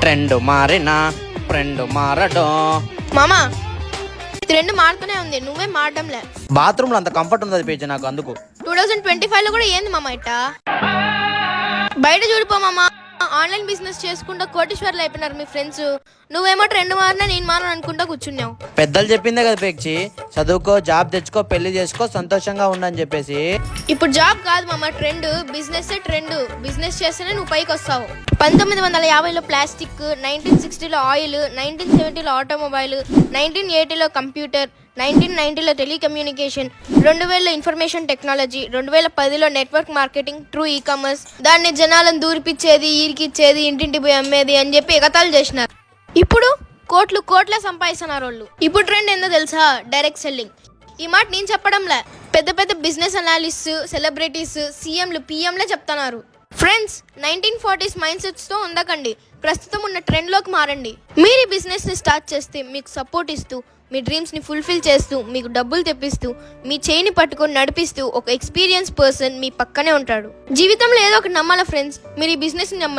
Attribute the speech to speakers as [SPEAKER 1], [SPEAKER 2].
[SPEAKER 1] Trend మారినా friend మారడం.
[SPEAKER 2] మామా ట్రెండ్ మారుతూనే ఉంది, నువ్వే మారడంలే.
[SPEAKER 1] బాత్రూమ్ లో అంత కంఫర్ట్ ఉంది పేజీ నాకు, అందుకు
[SPEAKER 2] 2025 లో కూడా ఏంది మామ ఇట్టా? బయట చూడిపో మామ, ఆన్లైన్ బిజినెస్ చేసుకుంటా కోటీశ్వర్లు అయిపోయినారు మీ ఫ్రెండ్స్. నువ్వేమో ట్రెండ్ మారినా నేను మారను అనుకుంటా కూర్చున్నావు.
[SPEAKER 1] పెద్దలు చెప్పిందే కదా పేక్షి, చదువుకో, జాబ్ తెచ్చుకో, పెళ్లి చేసుకో, సంతోషంగా ఉండని చెప్పేసి.
[SPEAKER 2] ఇప్పుడు జాబ్ కాదు మామ, ట్రెండ్. Business trend. బిజినెస్ చేస్తేనే నువ్వు పైకి వస్తావు. 1950లో ప్లాస్టిక్, 1960లో ఆయిల్, 1970లో ఆటోమొబైల్, 1980లో కంప్యూటర్, 1990లో టెలికమ్యూనికేషన్, 2000లో ఇన్ఫర్మేషన్ టెక్నాలజీ, 2010లో నెట్వర్క్ మార్కెటింగ్, ట్రూ ఈ కామర్స్. దాన్ని జనాలను దూరిపిచ్చేది, ఈరికిచ్చేది, ఇంటింటి పోయి అమ్మేది అని చెప్పి ఎగతాళి చేసినారు. ఇప్పుడు కోట్ల సంపాదిస్తున్నారు వాళ్ళు. ఇప్పుడు ట్రెండ్ ఏందో తెలుసా? Direct selling. ఈ మాట నేను చెప్పడంలే, పెద్ద పెద్ద బిజినెస్ అనాలిస్ట్, సెలబ్రిటీస్, సీఎంలు, పిఎంలే చెప్తున్నారు. ఫ్రెండ్స్, 1940s మైండ్ సెట్స్ తో ఉండకండి, ప్రస్తుతం ఉన్న ట్రెండ్ లోకి మారండి. మీరు ఈ బిజినెస్ ని స్టార్ట్ చేస్తే మీకు సపోర్ట్ ఇస్తూ, మీ డ్రీమ్స్ ని ఫుల్ఫిల్ చేస్తూ, మీకు డబ్బులు తెప్పిస్తూ, మీ చేయిని పట్టుకొని నడిపిస్తూ ఒక ఎక్స్పీరియన్స్ పర్సన్ మీ పక్కనే ఉంటాడు. జీవితంలో ఏదో ఒకటి నమ్మాల ఫ్రెండ్స్. మీరు ఈ బిజినెస్ ని నమ్మండి.